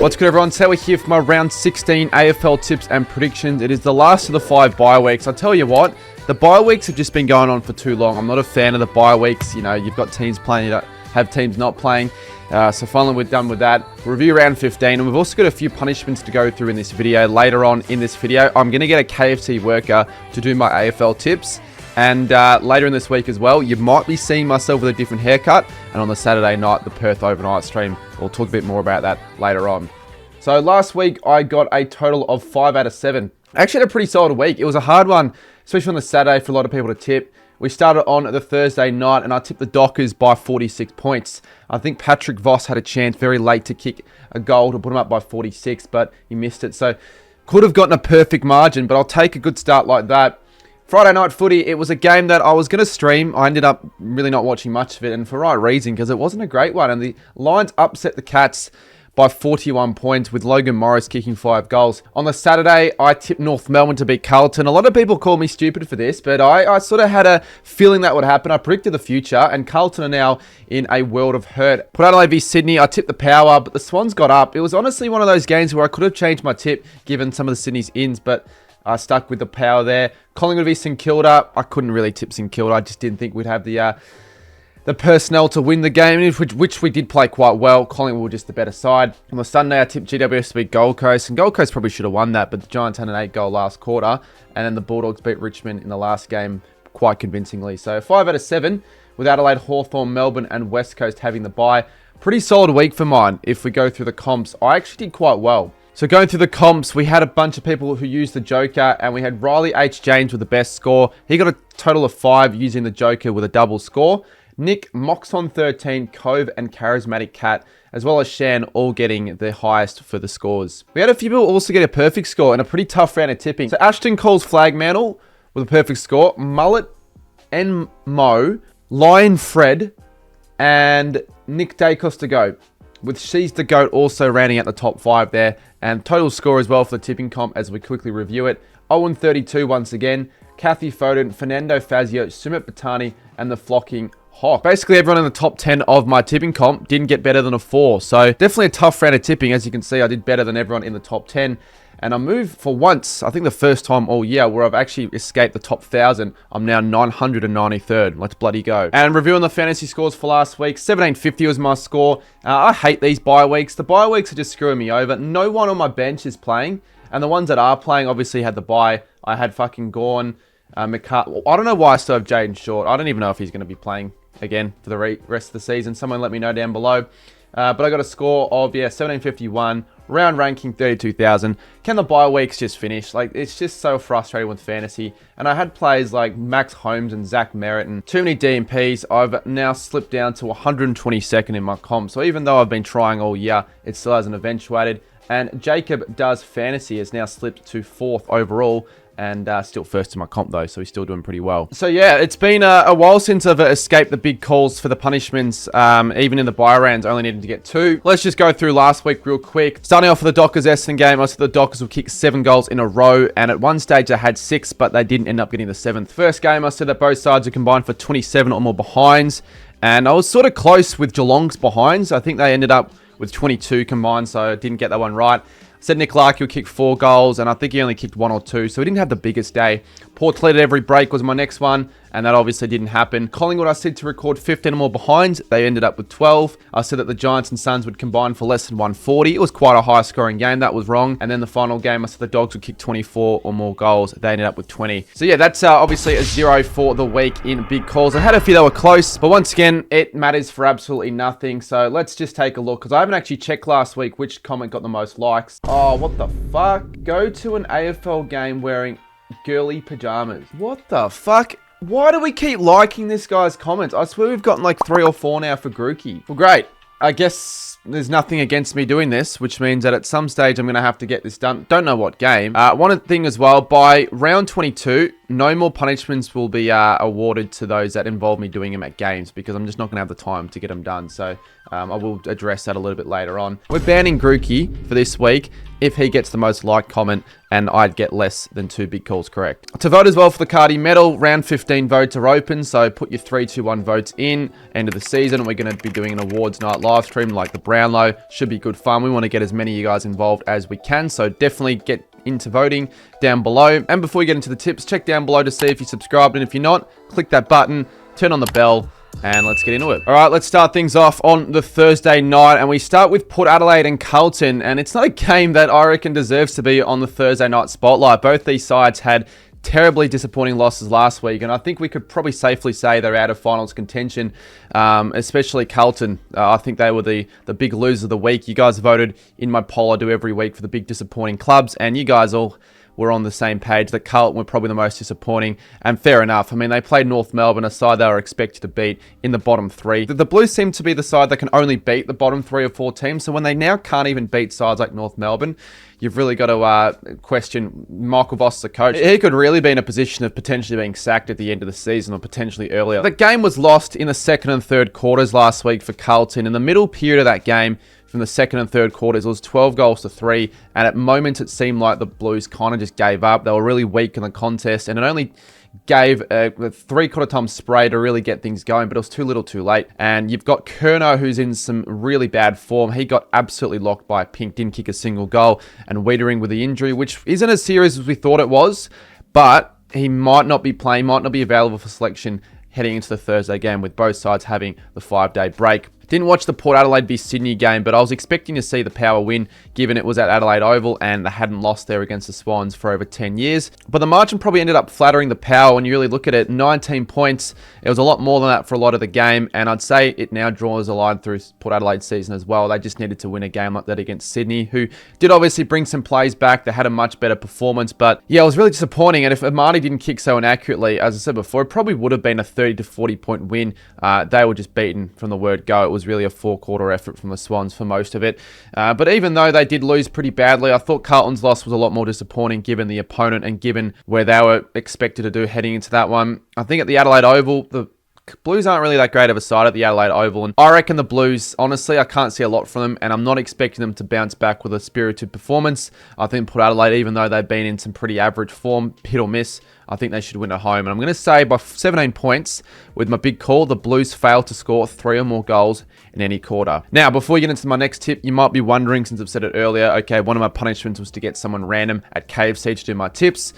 What's good, everyone? So we're here for my round 16 AFL tips and predictions. It is the last of the 5 bye weeks. I tell you what, the bye weeks have just been going on for too long. I'm not a fan of the bye weeks. You know, you've got teams playing, you don't have teams not playing. So finally we're done with that. Review round 15, and we've also got a few punishments to go through in this video. Later on in this video, I'm going to get a KFC worker to do my AFL tips. And later in this week as well, you might be seeing myself with a different haircut. And on the Saturday night, the Perth overnight stream, we'll talk a bit more about that later on. So last week, I got a total of 5 out of 7. Actually had a pretty solid week. It was a hard one, especially on the Saturday for a lot of people to tip. We started on the Thursday night, and I tipped the Dockers by 46 points. I think Patrick Voss had a chance very late to kick a goal to put him up by 46, but he missed it. So could have gotten a perfect margin, but I'll take a good start like that. Friday night footy, it was a game that I was going to stream. I ended up really not watching much of it, and for right reason, because it wasn't a great one. And the Lions upset the Cats by 41 points with Logan Morris kicking 5 goals. On the Saturday, I tipped North Melbourne to beat Carlton. A lot of people call me stupid for this, but I sort of had a feeling that would happen. I predicted the future, and Carlton are now in a world of hurt. Port Adelaide v Sydney, I tipped the Power, but the Swans got up. It was honestly one of those games where I could have changed my tip given some of the Sydney's ins, but I stuck with the Power there. Collingwood v St Kilda, I couldn't really tip St Kilda. I just didn't think we'd have the personnel to win the game, which we did play quite well. Collingwood were just the better side. On the Sunday, I tipped GWS to beat Gold Coast, and Gold Coast probably should have won that, but the Giants had an 8-goal last quarter, and then the Bulldogs beat Richmond in the last game quite convincingly. So 5 out of 7 with Adelaide, Hawthorn, Melbourne, and West Coast having the bye. Pretty solid week for mine. If we go through the comps, I actually did quite well. So going through the comps, we had a bunch of people who used the Joker, and we had Riley H. James with the best score. He got a total of 5 using the Joker with a double score. Nick, Moxon 13, Cove, and Charismatic Cat, as well as Shan, all getting the highest for the scores. We had a few people also get a perfect score and a pretty tough round of tipping. So Ashton calls Flagmantle with a perfect score. Mullet and Mo, Lion Fred, and Nick Dacos to go, with She's the Goat also rounding out the top 5 there. And total score as well for the tipping comp as we quickly review it. Owen 32 once again. Kathy Foden, Fernando Fazio, Sumit Batani, and the Flocking Hawk. Basically, everyone in the top 10 of my tipping comp didn't get better than a 4. So definitely a tough round of tipping. As you can see, I did better than everyone in the top 10. And I moved for once, I think the first time all year, where I've actually escaped the top 1,000. I'm now 993rd. Let's bloody go. And reviewing the fantasy scores for last week, 1750 was my score. I hate these bye weeks. The bye weeks are just screwing me over. No one on my bench is playing. And the ones that are playing obviously had the bye. I had fucking Gorn, McCart. I don't know why I still have Jaden Short. I don't even know if he's going to be playing again for the rest of the season. Someone let me know down below. But I got a score of 1751, round ranking 32,000. Can the bye weeks just finish? Like, it's just so frustrating with fantasy. And I had players like Max Holmes and Zach Merritt and too many DMPs. I've now slipped down to 122nd in my comp. So even though I've been trying all year, it still hasn't eventuated. And Jacob Does Fantasy has now slipped to 4th overall. And still first in my comp though, so he's still doing pretty well. So yeah, it's been a while since I've escaped the big calls for the punishments. Even in the bye rounds, I only needed to get 2. Let's just go through last week real quick. Starting off with the Dockers-Essendon game, I said the Dockers will kick 7 goals in a row, and at one stage they had 6, but they didn't end up getting the 7th. First game, I said that both sides are combined for 27 or more behinds, and I was sort of close with Geelong's behinds. I think they ended up with 22 combined, so I didn't get that one right. Said Nick Larkey will kick 4 goals, and I think he only kicked 1 or 2, so he didn't have the biggest day. Port lead at every break was my next one, and that obviously didn't happen. Collingwood, I said to record 15 or more behinds. They ended up with 12. I said that the Giants and Suns would combine for less than 140. It was quite a high-scoring game. That was wrong. And then the final game, I said the Dogs would kick 24 or more goals. They ended up with 20. So yeah, that's obviously a 0 for the week in big calls. I had a few that were close, but once again, it matters for absolutely nothing. So let's just take a look, because I haven't actually checked last week which comment got the most likes. Oh, what the fuck? Go to an AFL game wearing girly pajamas. What the fuck? Why do we keep liking this guy's comments? I swear we've gotten like 3 or 4 now for Grookey. Well, great. I guess there's nothing against me doing this, which means that at some stage I'm going to have to get this done. Don't know what game. One thing as well, by round 22, no more punishments will be awarded to those that involve me doing them at games, because I'm just not going to have the time to get them done. So I will address that a little bit later on. We're banning Grookey for this week if he gets the most liked comment, and I'd get less than 2 big calls correct. To vote as well for the Cardi medal, round 15 votes are open, so put your 3, 2, 1 votes in. End of the season, we're going to be doing an awards night live stream like the Brown Brownlow. Should be good fun. We want to get as many of you guys involved as we can, so definitely get into voting down below. And before you get into the tips, check down below to see if you subscribed, and if you're not, click that button, turn on the bell, and let's get into it. All right, let's start things off on the Thursday night, and we start with Port Adelaide and Carlton, and it's not a game that I reckon deserves to be on the Thursday night spotlight. Both these sides had terribly disappointing losses last week, and I think we could probably safely say they're out of finals contention, especially Carlton. I think they were the big loser of the week. You guys voted in my poll I do every week for the big disappointing clubs, and you guys all were on the same page that Carlton were probably the most disappointing, and fair enough. I mean, they played North Melbourne, a side they were expected to beat in the bottom three. The Blues seem to be the side that can only beat the bottom 3 or 4 teams, so when they now can't even beat sides like North Melbourne, you've really got to question Michael Voss as a coach. He could really be in a position of potentially being sacked at the end of the season or potentially earlier. The game was lost in the second and third quarters last week for Carlton. In the middle period of that game, from the second and third quarters, it was 12 goals to 3, and at moments it seemed like the Blues kind of just gave up. They were really weak in the contest, and it only gave a 3/4 time spray to really get things going, but it was too little too late. And you've got Curnow, who's in some really bad form. He got absolutely locked by Pink, didn't kick a single goal, and Wiedering with the injury, which isn't as serious as we thought it was, but he might not be playing, might not be available for selection heading into the Thursday game, with both sides having the 5-day break. Didn't watch the Port Adelaide v Sydney game, but I was expecting to see the Power win, given it was at Adelaide Oval and they hadn't lost there against the Swans for over 10 years. But the margin probably ended up flattering the Power. When you really look at it, 19 points. It was a lot more than that for a lot of the game, and I'd say it now draws a line through Port Adelaide's season as well. They just needed to win a game like that against Sydney, who did obviously bring some plays back. They had a much better performance, but yeah, it was really disappointing. And if Amadi didn't kick so inaccurately, as I said before, it probably would have been a 30 to 40 point win. They were just beaten from the word go. It was really a 4-quarter effort from the Swans for most of it. But even though they did lose pretty badly, I thought Carlton's loss was a lot more disappointing given the opponent and given where they were expected to do heading into that one. I think at the Adelaide Oval, the Blues aren't really that great of a side at the Adelaide Oval, and I reckon the Blues, honestly, I can't see a lot from them, and I'm not expecting them to bounce back with a spirited performance. I think Port Adelaide, even though they've been in some pretty average form, hit or miss, I think they should win at home. And I'm going to say by 17 points, with my big call, the Blues fail to score 3 or more goals in any quarter. Now, before we get into my next tip, you might be wondering, since I've said it earlier, okay, one of my punishments was to get someone random at KFC to do my tips.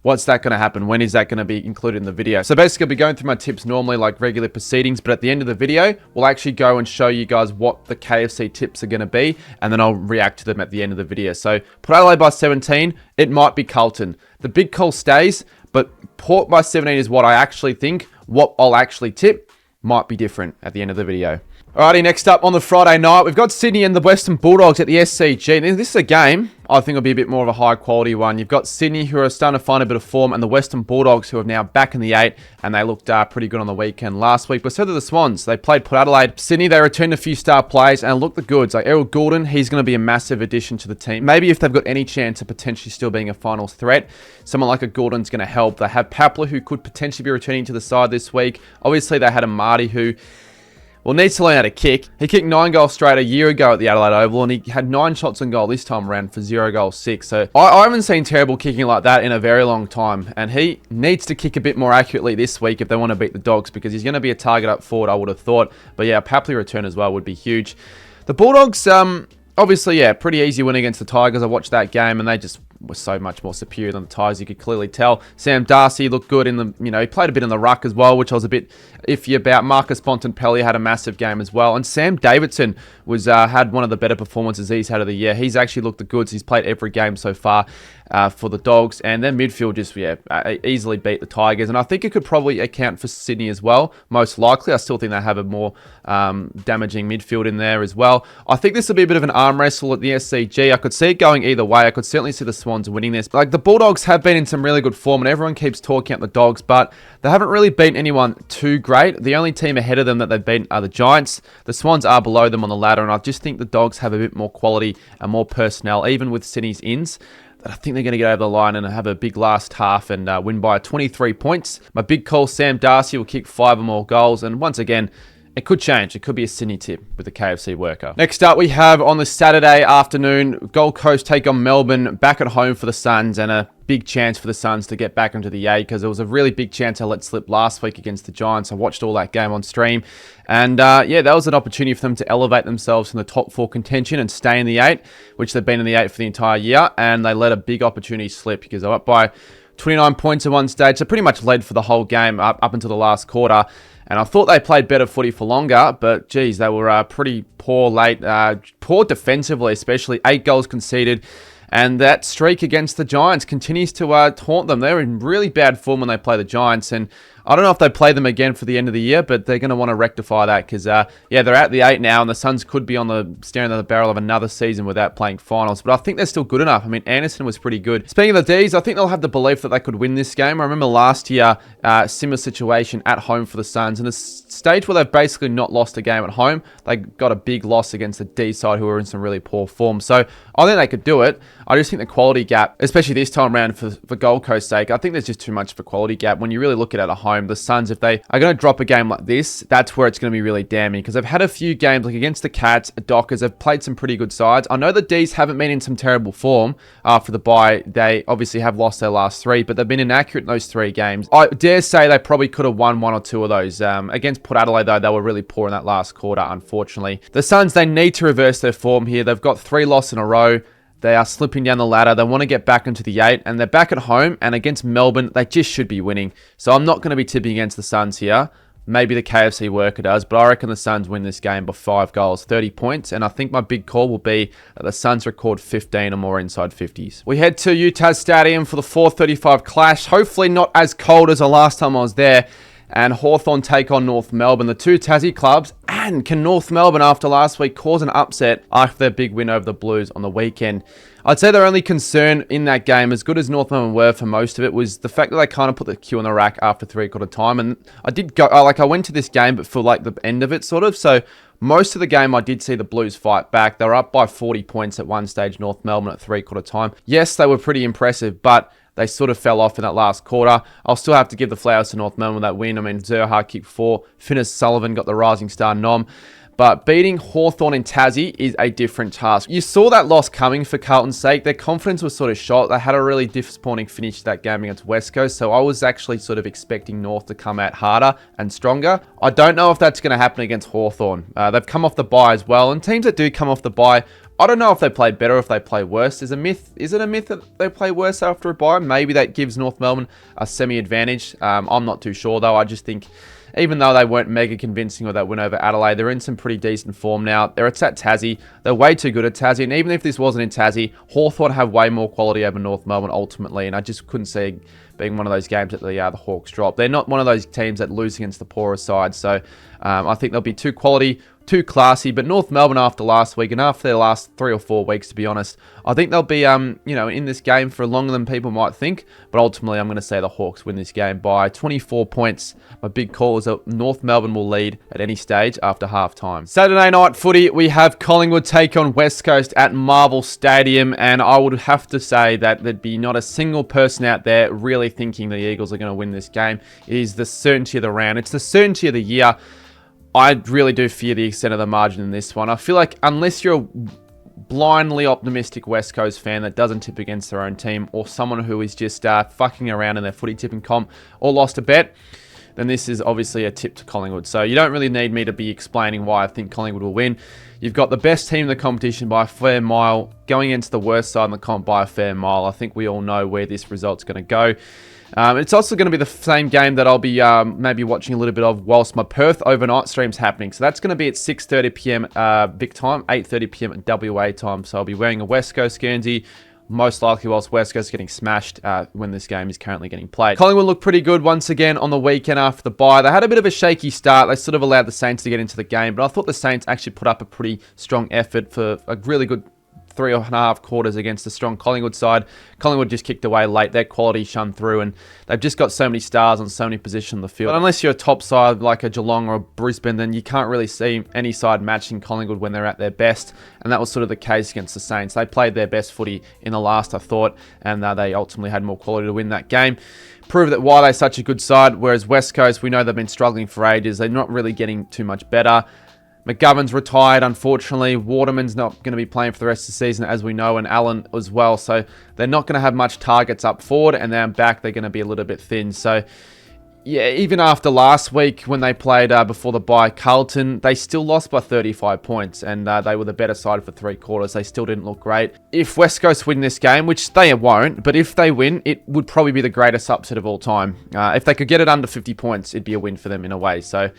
What's that going to happen? When is that going to be included in the video? So basically, I'll be going through my tips normally like regular proceedings, but at the end of the video, we'll actually go and show you guys what the KFC tips are going to be, and then I'll react to them at the end of the video. So Port Adelaide by 17, it might be Carlton. The big call stays, but Port by 17 is what I actually think. What I'll actually tip might be different at the end of the video. Alrighty, next up on the Friday night, we've got Sydney and the Western Bulldogs at the SCG. Now, this is a game I think will be a bit more of a high quality one. You've got Sydney, who are starting to find a bit of form, and the Western Bulldogs, who are now back in the 8, and they looked pretty good on the weekend last week. But so did the Swans. They played Port Adelaide. Sydney, they returned a few star players and looked the goods. Like Errol Goulden, he's going to be a massive addition to the team. Maybe if they've got any chance of potentially still being a finals threat, someone like a Goulden's going to help. They have Papler, who could potentially be returning to the side this week. Obviously, they had a Marty, who needs to learn how to kick. He kicked 9 goals straight a year ago at the Adelaide Oval, and he had 9 shots on goal this time around for 0 goals 6. So I haven't seen terrible kicking like that in a very long time, and he needs to kick a bit more accurately this week if they want to beat the Dogs, because he's going to be a target up forward, I would have thought. But yeah, Papley return as well would be huge. The Bulldogs, obviously, yeah, pretty easy win against the Tigers. I watched that game, and they just was so much more superior than the Tigers. You could clearly tell. Sam Darcy looked good in the, he played a bit in the ruck as well, which I was a bit iffy about. Marcus Bontempelli had a massive game as well, and Sam Davidson was had one of the better performances he's had of the year. He's actually looked the goods. He's played every game so far for the Dogs, and their midfield just easily beat the Tigers, and I think it could probably account for Sydney as well. Most likely, I still think they have a more damaging midfield in there as well. I think this will be a bit of an arm wrestle at the SCG. I could see it going either way. I could certainly see the Swans winning this. Like, the Bulldogs have been in some really good form, and everyone keeps talking about the Dogs, but they haven't really beaten anyone too great. The only team ahead of them that they've beaten are the Giants. The Swans are below them on the ladder, and I just think the Dogs have a bit more quality and more personnel, even with Sydney's ins. I think they're going to get over the line and have a big last half and win by 23 points. My big call, Sam Darcy will kick 5 or more goals. And once again, It could change. It could be a Sydney tip with the KFC worker. Next up, we have on the Saturday afternoon, Gold Coast take on Melbourne back at home for the Suns, and a big chance for the Suns to get back into the A, because there was a really big chance I let slip last week against the Giants. I watched all that game on stream, and yeah, that was an opportunity for them to elevate themselves from the top 4 contention and stay in the 8, which they've been in the 8 for the entire year, and they let a big opportunity slip because they're up by 29 points at one stage. So pretty much led for the whole game up until the last quarter. And I thought they played better footy for longer, but geez, they were pretty poor late, poor defensively, especially 8 goals conceded. And that streak against the Giants continues to taunt them. They're in really bad form when they play the Giants. And I don't know if they play them again for the end of the year, but they're going to want to rectify that because, yeah, they're at the 8 now, and the Suns could be staring at the barrel of another season without playing finals. But I think they're still good enough. I mean, Anderson was pretty good. Speaking of the Ds, I think they'll have the belief that they could win this game. I remember last year, similar situation at home for the Suns, and the stage where they've basically not lost a game at home, they got a big loss against the D side who are in some really poor form. So I think they could do it. I just think the quality gap, especially this time around for Gold Coast's sake, I think there's just too much of a quality gap. When you really look at it at home, the Suns, if they are going to drop a game like this, that's where it's going to be really damning, because they've had a few games like against the Cats, Dockers, have played some pretty good sides. I know the Ds haven't been in some terrible form after the bye. They obviously have lost their last 3, but they've been inaccurate in those 3 games. I dare say they probably could have won 1 or 2 of those. Against Port Adelaide, though, they were really poor in that last quarter, unfortunately. The Suns, they need to reverse their form here. They've got 3 losses in a row. They are slipping down the ladder. They want to get back into the 8, and they're back at home, and against Melbourne, they just should be winning. So I'm not going to be tipping against the Suns here. Maybe the KFC worker does, but I reckon the Suns win this game by 5 goals, 30 points, and I think my big call will be that the Suns record 15 or more inside 50s. We head to Utah Stadium for the 4:35 clash. Hopefully not as cold as the last time I was there. And Hawthorn take on North Melbourne, the 2 Tassie clubs. And can North Melbourne, after last week, cause an upset after their big win over the Blues on the weekend? I'd say their only concern in that game, as good as North Melbourne were for most of it, was the fact that they kind of put the cue on the rack after 3/4 time. And I did go, I went to this game, but for like the end of it, sort of. So most of the game, I did see the Blues fight back. They were up by 40 points at one stage, North Melbourne at 3/4 time. Yes, they were pretty impressive, but they sort of fell off in that last quarter. I'll still have to give the flowers to North Melbourne with that win. I mean, Zerha kicked 4. Finners Sullivan got the rising star nom. But beating Hawthorn in Tassie is a different task. You saw that loss coming for Carlton's sake. Their confidence was sort of shot. They had a really disappointing finish to that game against West Coast. So I was actually sort of expecting North to come out harder and stronger. I don't know if that's going to happen against Hawthorn. They've come off the bye as well. And teams that do come off the bye, I don't know if they play better or if they play worse. Is it a myth that they play worse after a bye? Maybe that gives North Melbourne a semi-advantage. I'm not too sure, though. I just think, even though they weren't mega convincing with that win over Adelaide, they're in some pretty decent form now. They're at Tassie. They're way too good at Tassie. And even if this wasn't in Tassie, Hawthorn have way more quality over North Melbourne ultimately. And I just couldn't see being one of those games that the Hawks drop. They're not one of those teams that lose against the poorer side. So I think they'll be too quality, too classy. But North Melbourne, after last week and after their last 3 or 4 weeks, to be honest, I think they'll be in this game for longer than people might think. But ultimately, I'm going to say the Hawks win this game by 24 points. My big call is that North Melbourne will lead at any stage after half-time. Saturday night footy, we have Collingwood take on West Coast at Marvel Stadium. And I would have to say that there'd be not a single person out there really thinking the Eagles are going to win this game. It is the certainty of the round. It's the certainty of the year. I really do fear the extent of the margin in this one. I feel like unless you're a blindly optimistic West Coast fan that doesn't tip against their own team, or someone who is just fucking around in their footy tipping comp or lost a bet, then this is obviously a tip to Collingwood. So you don't really need me to be explaining why I think Collingwood will win. You've got the best team in the competition by a fair mile, going against the worst side in the comp by a fair mile. I think we all know where this result's going to go. It's also going to be the same game that I'll be maybe watching a little bit of whilst my Perth overnight stream's happening. So that's going to be at 6:30 p.m. Vic time, 8:30 p.m. at WA time. So I'll be wearing a West Coast Guernsey, most likely whilst West Coast is getting smashed when this game is currently getting played. Collingwood looked pretty good once again on the weekend after the bye. They had a bit of a shaky start. They sort of allowed the Saints to get into the game, but I thought the Saints actually put up a pretty strong effort for a really good 3.5 quarters against a strong Collingwood side. Collingwood just kicked away late. Their quality shone through, and they've just got so many stars on so many positions on the field. But unless you're a top side like a Geelong or a Brisbane, then you can't really see any side matching Collingwood when they're at their best, and that was sort of the case against the Saints. They played their best footy in the last, I thought, and they ultimately had more quality to win that game. Prove that why they're such a good side, whereas West Coast, we know they've been struggling for ages. They're not really getting too much better. McGovern's retired, unfortunately. Waterman's not going to be playing for the rest of the season, as we know, and Allen as well. So they're not going to have much targets up forward, and then back, they're going to be a little bit thin. So, yeah, even after last week when they played before the bye, Carlton, they still lost by 35 points, and they were the better side for 3 quarters. They still didn't look great. If West Coast win this game, which they won't, but if they win, it would probably be the greatest upset of all time. If they could get it under 50 points, it'd be a win for them in a way. So,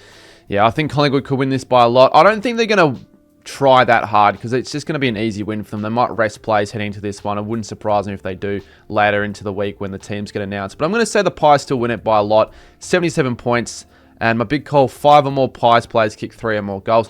yeah, I think Collingwood could win this by a lot. I don't think they're going to try that hard because it's just going to be an easy win for them. They might rest players heading into this one. It wouldn't surprise me if they do later into the week when the teams get announced. But I'm going to say the Pies still win it by a lot. 77 points. And my big call, 5 or more Pies players kick 3 or more goals.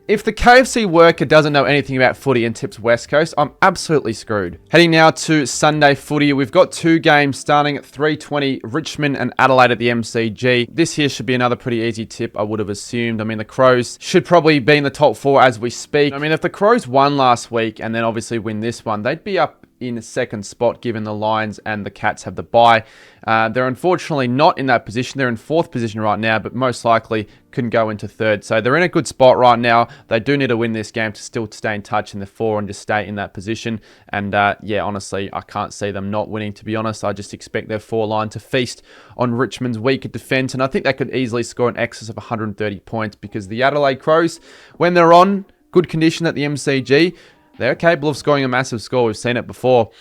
If the KFC worker doesn't know anything about footy and tips West Coast, I'm absolutely screwed. Heading now to Sunday footy. We've got 2 games starting at 3:20, Richmond and Adelaide at the MCG. This here should be another pretty easy tip, I would have assumed. I mean, the Crows should probably be in the top 4 as we speak. I mean, if the Crows won last week and then obviously win this one, they'd be up in second spot given the Lions and the Cats have the bye. They're unfortunately not in that position. They're in 4th position right now, but most likely couldn't go into 3rd. So they're in a good spot right now. They do need to win this game to still stay in touch in the 4 and just stay in that position. And yeah, honestly, I can't see them not winning, to be honest. I just expect their 4 line to feast on Richmond's weaker defence, and I think they could easily score in excess of 130 points because the Adelaide Crows, when they're on good condition at the MCG, they're capable of scoring a massive score. We've seen it before.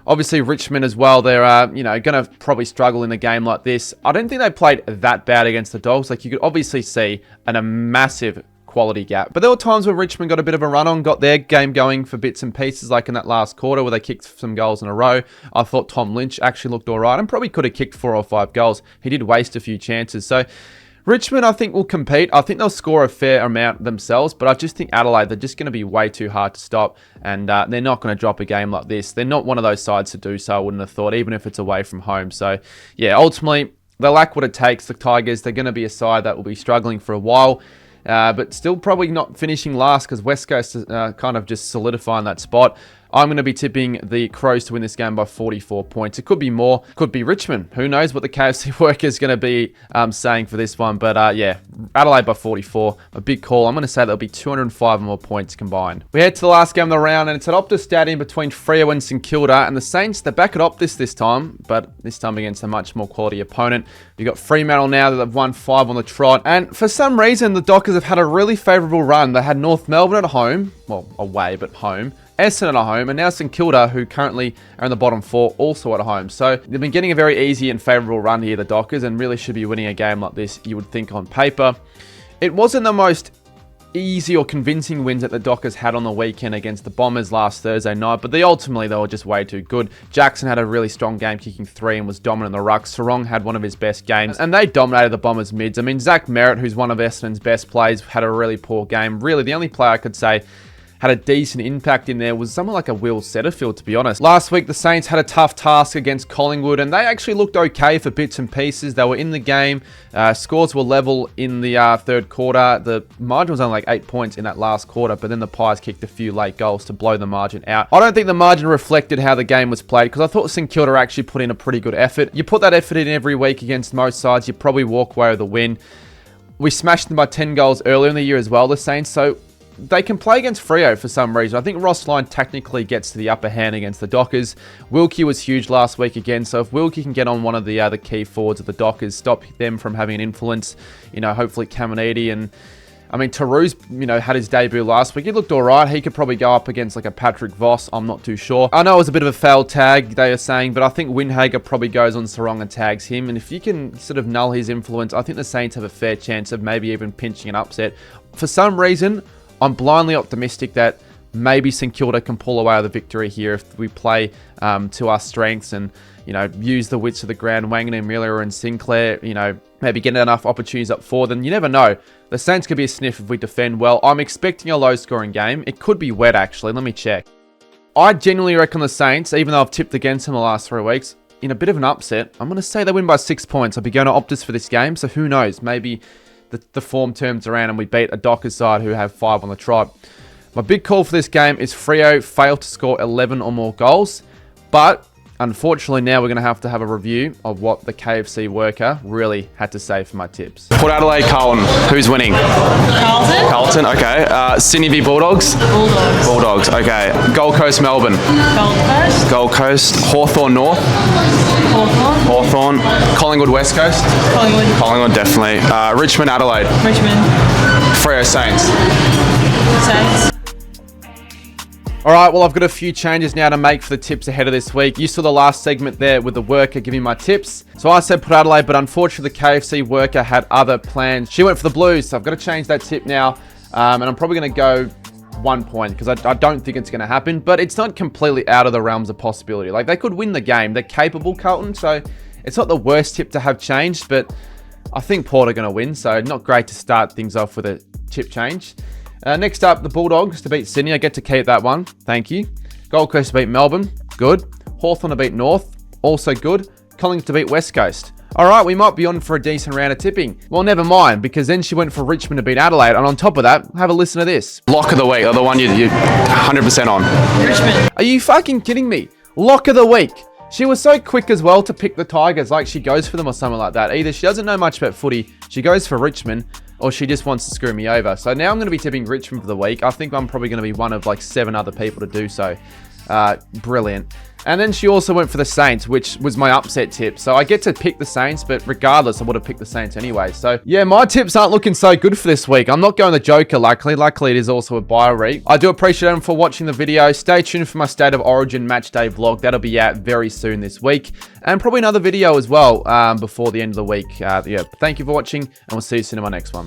Obviously, Richmond as well. They're, going to probably struggle in a game like this. I don't think they played that bad against the Dogs. Like, you could obviously see a massive quality gap. But there were times where Richmond got a bit of a run on, got their game going for bits and pieces, like in that last quarter where they kicked some goals in a row. I thought Tom Lynch actually looked all right and probably could have kicked 4 or 5 goals. He did waste a few chances. So, Richmond, I think, will compete. I think they'll score a fair amount themselves, but I just think Adelaide, they're just going to be way too hard to stop, and they're not going to drop a game like this. They're not one of those sides to do so, I wouldn't have thought, even if it's away from home. So, yeah, ultimately, they lack what it takes. The Tigers, they're going to be a side that will be struggling for a while, but still probably not finishing last because West Coast is kind of just solidifying that spot. I'm going to be tipping the Crows to win this game by 44 points. It could be more. Could be Richmond. Who knows what the KFC worker is going to be saying for this one. But yeah, Adelaide by 44. A big call. I'm going to say there'll be 205 more points combined. We head to the last game of the round, and it's at Optus Stadium between Freo and St Kilda. And the Saints, they're back at Optus this time, but this time against a much more quality opponent. You've got Fremantle now that they've won 5 on the trot. And for some reason, the Dockers have had a really favourable run. They had North Melbourne at home. Well, away, but home. Essendon at home, and now St Kilda, who currently are in the bottom 4, also at home. So they've been getting a very easy and favourable run here, the Dockers, and really should be winning a game like this, you would think, on paper. It wasn't the most easy or convincing wins that the Dockers had on the weekend against the Bombers last Thursday night, but ultimately they were just way too good. Jackson had a really strong game, kicking 3 and was dominant in the ruck. Sarong had one of his best games, and they dominated the Bombers mids. I mean, Zach Merritt, who's one of Essendon's best players, had a really poor game. Really, the only player I could say had a decent impact in there was someone like a Will Setterfield, to be honest. Last week, the Saints had a tough task against Collingwood, and they actually looked okay for bits and pieces. They were in the game. Scores were level in the 3rd quarter. The margin was only like 8 points in that last quarter, but then the Pies kicked a few late goals to blow the margin out. I don't think the margin reflected how the game was played, because I thought St Kilda actually put in a pretty good effort. You put that effort in every week against most sides, you probably walk away with a win. We smashed them by 10 goals earlier in the year as well, the Saints, so they can play against Freo for some reason. I think Ross Lyon technically gets to the upper hand against the Dockers. Wilkie was huge last week again, so if Wilkie can get on one of the other key forwards of the Dockers, stop them from having an influence, hopefully Caminiti and I mean, Taru's, had his debut last week. He looked all right. He could probably go up against like a Patrick Voss. I'm not too sure. I know it was a bit of a failed tag, they are saying, but I think Windhager probably goes on Sarong and tags him. And if you can sort of null his influence, I think the Saints have a fair chance of maybe even pinching an upset. For some reason, I'm blindly optimistic that maybe St Kilda can pull away with a victory here if we play to our strengths and, use the widths of the ground. Wangan and Miller and Sinclair, maybe get enough opportunities up forward. Then you never know. The Saints could be a sniff if we defend well. I'm expecting a low-scoring game. It could be wet, actually. Let me check. I genuinely reckon the Saints, even though I've tipped against them the last 3 weeks, in a bit of an upset. I'm going to say they win by 6 points. I'll be going to Optus for this game, so who knows? Maybe the form turns around and we beat a Dockers side who have 5 on the trot. My big call for this game is Freo fail to score 11 or more goals, but unfortunately now we're going to have a review of what the KFC worker really had to say for my tips. Port Adelaide, Carlton. Who's winning? Carlton. Carlton, okay. Sydney v Bulldogs? Bulldogs. Bulldogs, okay. Gold Coast, Melbourne? Gold Coast. Gold Coast. Hawthorn North? Hawthorn. Hawthorn. Collingwood West Coast? Collingwood. Collingwood, definitely. Richmond, Adelaide? Richmond. Freo, Saints? Saints. Alright, well I've got a few changes now to make for the tips ahead of this week. You saw the last segment there with the worker giving my tips. So I said Port Adelaide, but unfortunately the KFC worker had other plans. She went for the Blues, so I've got to change that tip now. And I'm probably going to go 1 point because I don't think it's going to happen. But it's not completely out of the realms of possibility. Like, they could win the game. They're capable, Carlton, so it's not the worst tip to have changed. But I think Port are going to win, so not great to start things off with a tip change. Next up, the Bulldogs to beat Sydney. I get to keep that one. Thank you. Gold Coast to beat Melbourne. Good. Hawthorn to beat North. Also good. Collingwood to beat West Coast. All right, we might be on for a decent round of tipping. Well, never mind, because then she went for Richmond to beat Adelaide. And on top of that, have a listen to this. Lock of the week, or the one you're 100% on. Richmond. Are you fucking kidding me? Lock of the week. She was so quick as well to pick the Tigers, like she goes for them or something like that. Either she doesn't know much about footy, she goes for Richmond, or she just wants to screw me over. So now I'm going to be tipping Richmond for the week. I think I'm probably going to be one of like 7 other people to do so. Brilliant. And then she also went for the Saints, which was my upset tip. So I get to pick the Saints, but regardless, I would have picked the Saints anyway. So yeah, my tips aren't looking so good for this week. I'm not going the Joker, luckily. Luckily, it is also a bye week. I do appreciate everyone for watching the video. Stay tuned for my State of Origin match day vlog. That'll be out very soon this week. And probably another video as well before the end of the week. Yeah, thank you for watching, and we'll see you soon in my next one.